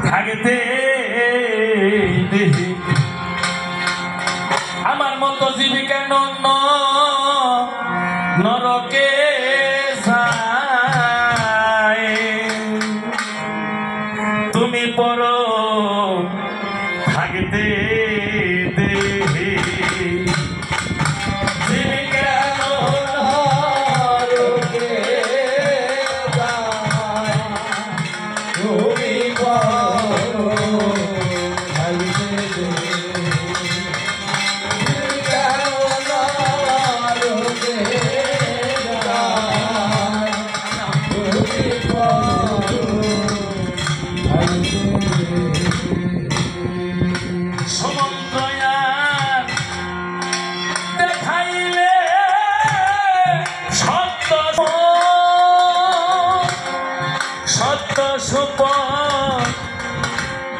থাকতে দেহে আমার মতো জীবিকা নন নরকে যায় তুমি পর থাকতে দেহে জীবিকা নরকে যায় তুমি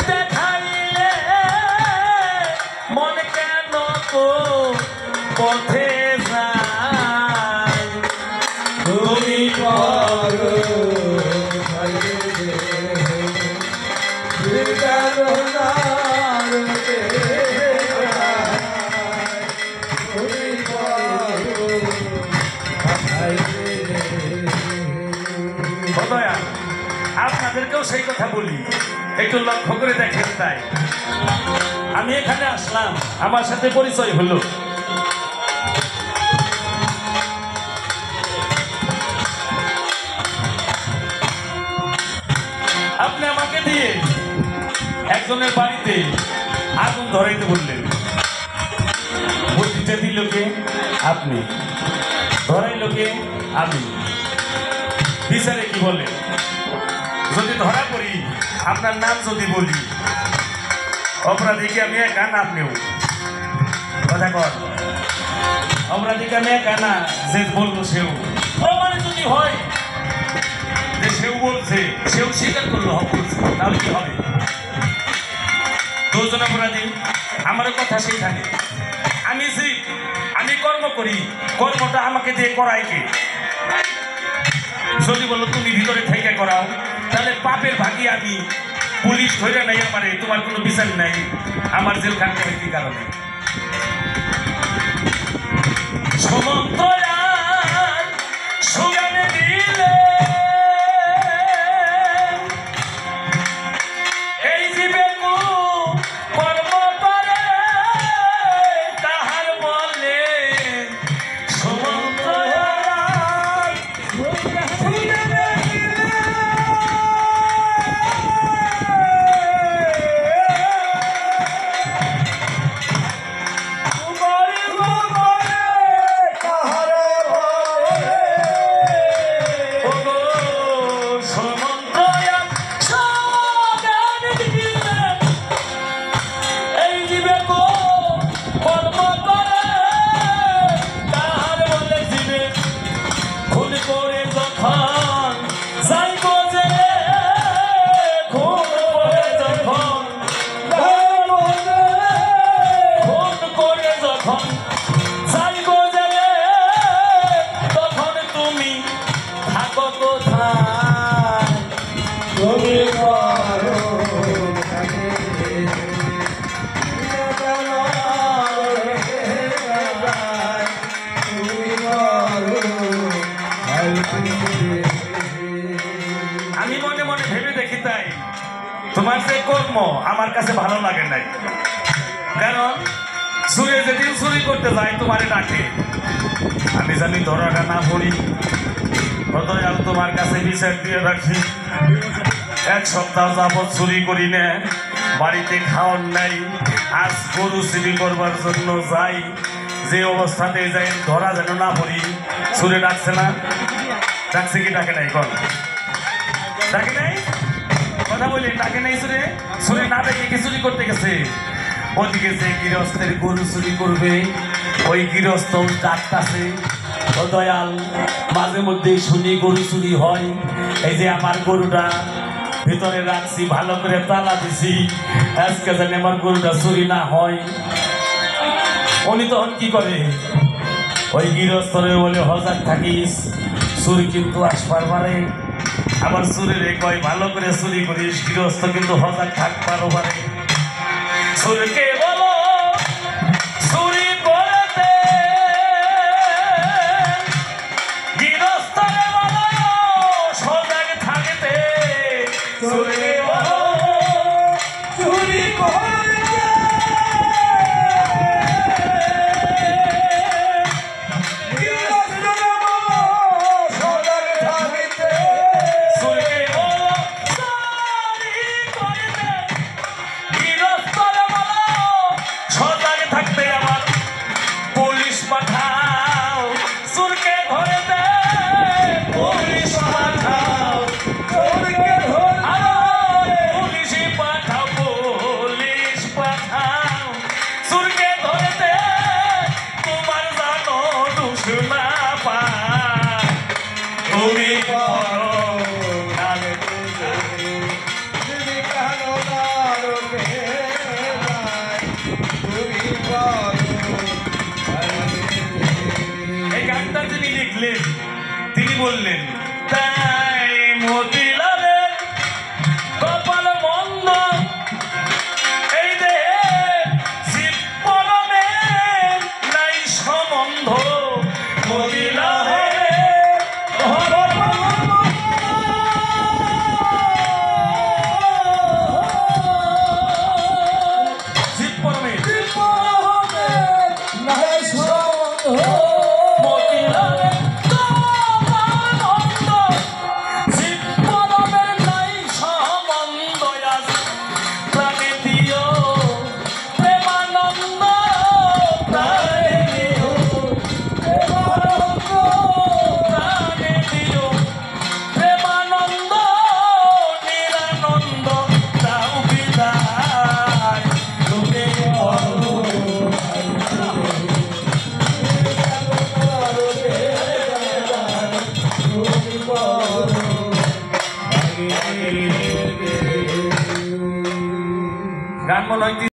দেখাইলে মন কেন পথে যায় তুমি আপনাদেরকেও সেই কথা বলি, একটু লক্ষ্য করে দেখেন। তাই আমি এখানে আসলাম, আমার সাথে পরিচয় হলো। আপনি আমাকে দিয়ে একজনের বাড়িতে আগুন ধরাইতে বললেন, বুদ্ধিটা দিল কে? আপনি। ধরাইল কে? আমি। বিচারে কি বলে? যদি ধরা পড়ি, আপনার নাম যদি বলি, অপরাধীকে আমি একা না আপনিও? কথা কর, অপরাধীকে আমি একা না, যে বললো সেও। প্রমাণে যদি হয় যে সেও বলছে, সেও স্বীকার করলো বলছে, তাহলে কি হবে? দুজন অপরাধী, আমারও কথা সেইখানে। আমি কর্ম করি, কর্মটা আমাকে দিয়ে করাই কে? যদি বলো তুমি ভিতরে থেকে করাও, তাহলে পাপের ভাগি আমি। পুলিশ ধরে নাই আমারে, তোমার কোনো বিচার নাই, আমার জেল খাটতে কি কারণে? আমি মনে মনে ভেবে দেখি, তাই তোমার যে কর্ম আমার কাছে ভালো লাগে নাই। কারণ চুরে যেদিন চুরি করতে যাই তোমারে ডাকে, আমি জানি ধরাটা না পড়ি, দয়াল তোমার কাছে বিচার দিয়ে রাখি। এক সপ্তাহ যাবৎ চুরি করি না, বাড়িতে খাওয়ার নাই। আজ গরু চুরি করবার জন্য যাই, যে অবস্থাতে যাই ধরা যেন না পড়ি। চুরে ডাকছে না? ডাকছে কি ডাকে নাই? কর ডাকে নাই? কথা বলি, ডাকে নাই? চুরে চুরে না দেখে কি চুরি করতে গেছে? ওদিকে যে গৃহস্থের গরু চুরি করবে, ওই গৃহস্থ ডাকতাছে, ও দয়াল মাঝে মধ্যে শুনি গরু চুরি হয়। এই যে আমার গরুটা ভিতরে রাখছি, ভালো করে তালা দিছি, আজকে জানি আমার গরুটা চুরি না হয়। উনি তখন কি করে? ওই গৃহস্থরে বলে, হজার থাকিস, চুরি কিন্তু আসবার পারে। আবার চুরি রে কয় ভালো করে চুরি করিস, গৃহস্থ কিন্তু হঠাৎ থাক পারো পারে। চুরকে বলো চুরি করতে, গৃহস্থরে বলো সজাগ থাকতে। চুরকে বলো চুরি করতে, গৃহস্থরে বলো সজাগ থাকতে। চুরকে বলো চুরি করতে, গৃহস্থরে বলো সজাগ থাকতে। আমার পুলিশ পাঠাও চুরকে ধরতে, পুলিশ পাঠাও চুরকে ধরতে, পুলিশ পাঠাও, পুলিশ পাঠাও চুরকে ধরতে। তোমার জানো দোষ না পায়, তুমি করো নালে যদি কালো দারুকে যায়, তুমি করো এই গানটা যিনি লিখলেন তিনি বললেন, তাই মতিলালের কপাল মন্দ, এই দেহে শিব পরমে নাই সম্বন্ধ। মতিলালের কপাল মন্দ, শিব পরমে নাই সম্বন্ধ। মতিলালের কপাল মন্দ, শিব পরমের নাই সম্বন্ধ। আজ প্রাণে দিও প্রেমানন্দ, প্রাণে দিও প্রেমানন্দ, প্রাণে দিও প্রেমানন্দ। নিরানন্দ দাও বিদায়, তুমি করো গান মনে হয়